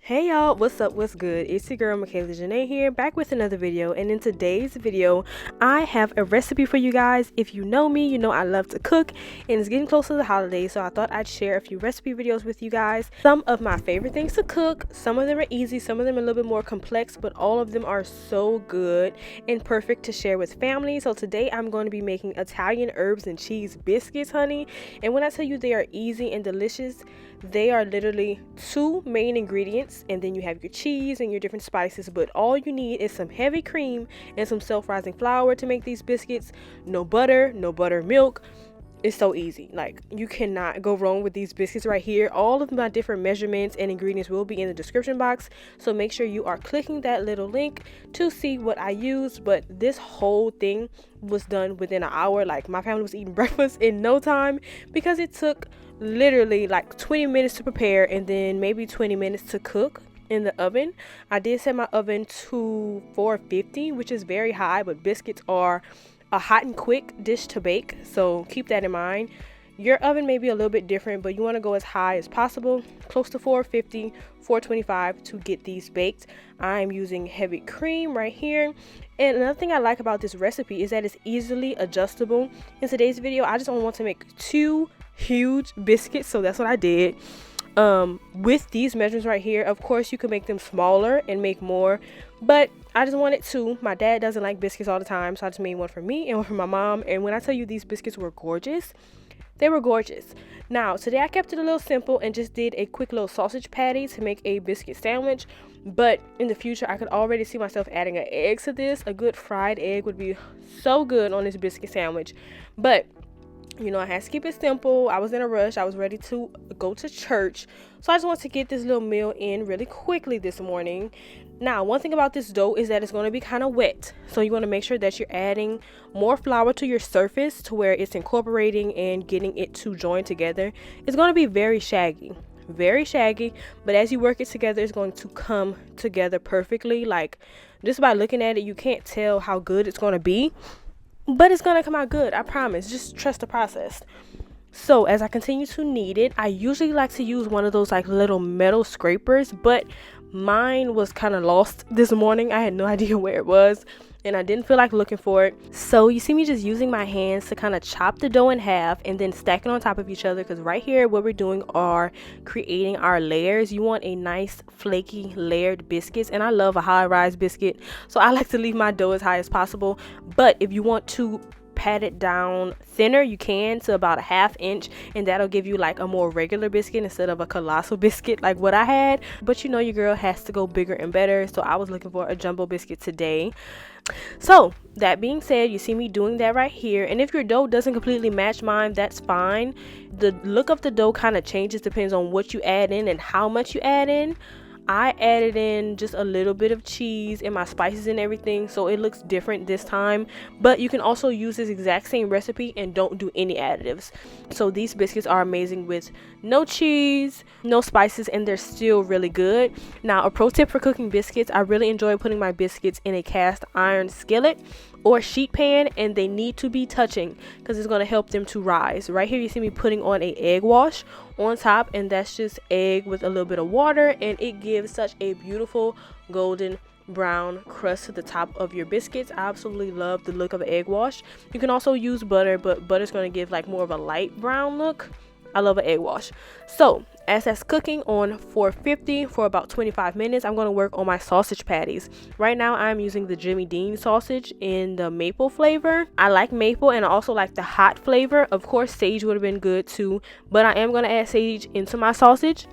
Hey y'all, what's up, what's good? It's your girl Michaela Janae here, back with another video. And in today's video, I have a recipe for you guys. If you know me, you know I love to cook, and it's getting close to the holidays, so I thought I'd share a few recipe videos with you guys. Some of my favorite things to cook. Some of them are easy, some of them are a little bit more complex, but all of them are so good and perfect to share with family. So today I'm going to be making Italian herbs and cheese biscuits, honey. And when I tell you they are easy and delicious, they are literally two main ingredients, and then you have your cheese and your different spices, but all you need is some heavy cream and some self-rising flour to make these biscuits. No butter, no buttermilk. It's so easy. Like, you cannot go wrong with these biscuits right here. All of my different measurements and ingredients will be in the description box, so make sure you are clicking that little link to see what I used. But this whole thing was done within an hour. Like, my family was eating breakfast in no time because it took literally like 20 minutes to prepare and then maybe 20 minutes to cook in the oven. I did set my oven to 450, which is very high, but biscuits are a hot and quick dish to bake, so keep that in mind. Your oven may be a little bit different, but you want to go as high as possible, close to 450, 425 to get these baked. I'm using heavy cream right here. And another thing I like about this recipe is that it's easily adjustable. In today's video, I just only want to make two huge biscuits, so that's what I did. With these measurements right here, of course you can make them smaller and make more, but I just wanted two. My dad doesn't like biscuits all the time, so I just made one for me and one for my mom. And when I tell you these biscuits were gorgeous, they were gorgeous. Now today I kept it a little simple and just did a quick little sausage patty to make a biscuit sandwich, but in the future I could already see myself adding an egg to this. A good fried egg would be so good on this biscuit sandwich, but you know, I had to keep it simple. I was in a rush. I was ready to go to church. So I just wanted to get this little meal in really quickly this morning. Now, one thing about this dough is that it's going to be kind of wet. So you want to make sure that you're adding more flour to your surface to where it's incorporating and getting it to join together. It's going to be very shaggy, but as you work it together, it's going to come together perfectly. Like, just by looking at it, you can't tell how good it's going to be. But it's gonna come out good, I promise. Just trust the process. So as I continue to knead it, I usually like to use one of those like little metal scrapers, but mine was kind of lost this morning. I had no idea where it was, and I didn't feel like looking for it. So you see me just using my hands to kind of chop the dough in half and then stack it on top of each other, because right here what we're doing are creating our layers. You want a nice flaky layered biscuits, and I love a high rise biscuit, so I like to leave my dough as high as possible. But if you want to pat it down thinner, you can, to about a ½ inch, and that'll give you like a more regular biscuit instead of a colossal biscuit like what I had. But you know, your girl has to go bigger and better, so I was looking for a jumbo biscuit today. So that being said, you see me doing that right here, and if your dough doesn't completely match mine, that's fine. The look of the dough kind of changes, depends on what you add in and how much you add in. I added in just a little bit of cheese and my spices and everything, so it looks different this time. But you can also use this exact same recipe and don't do any additives. So these biscuits are amazing with no cheese, no spices, and they're still really good. Now, a pro tip for cooking biscuits: I really enjoy putting my biscuits in a cast iron skillet or sheet pan, and they need to be touching because it's going to help them to rise. Right here you see me putting on a egg wash on top, and that's just egg with a little bit of water, and it gives such a beautiful golden brown crust to the top of your biscuits. I absolutely love the look of an egg wash. You can also use butter, but butter's going to give like more of a light brown look. I love an egg wash. So as that's cooking on 450 for about 25 minutes, I'm going to work on my sausage patties. Right now I'm using the Jimmy Dean sausage in the maple flavor. I like maple, and I also like the hot flavor. Of course, sage would have been good too, but I am going to add sage into my sausage.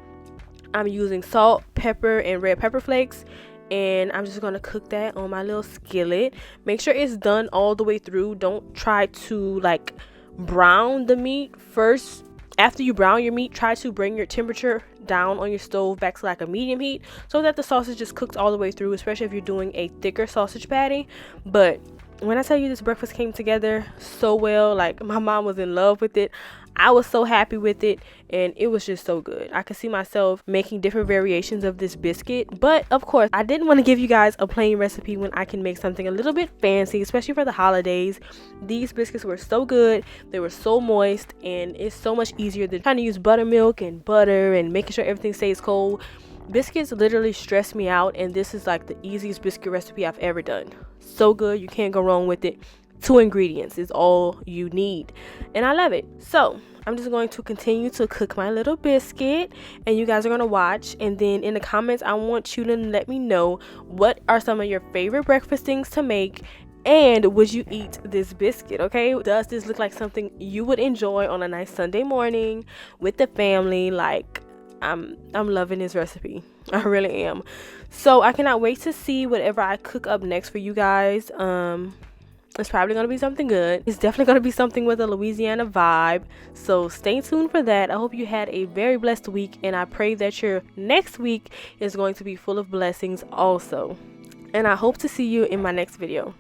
I'm using salt, pepper, and red pepper flakes, and I'm just going to cook that on my little skillet. Make sure it's done all the way through. Don't try to like brown the meat first. After you brown your meat, try to bring your temperature down on your stove back to like a medium heat, so that the sausage is cooked all the way through, especially if you're doing a thicker sausage patty. But when I tell you, this breakfast came together so well, like my mom was in love with it. I was so happy with it, and it was just so good. I could see myself making different variations of this biscuit, but of course I didn't want to give you guys a plain recipe when I can make something a little bit fancy, especially for the holidays. These biscuits were so good, they were so moist, and it's so much easier than trying to use buttermilk and butter and making sure everything stays cold. Biscuits literally stress me out, and this is like the easiest biscuit recipe I've ever done. So good, you can't go wrong with it. 2 ingredients is all you need, and I love it. So I'm just going to continue to cook my little biscuit, and you guys are going to watch. And then in the comments, I want you to let me know what are some of your favorite breakfast things to make, and would you eat this biscuit? Okay, does this look like something you would enjoy on a nice Sunday morning with the family? Like, I'm loving this recipe. I really am. So I cannot wait to see whatever I cook up next for you guys. It's probably going to be something good. It's definitely going to be something with a Louisiana vibe. So stay tuned for that. I hope you had a very blessed week, and I pray that your next week is going to be full of blessings also. And I hope to see you in my next video.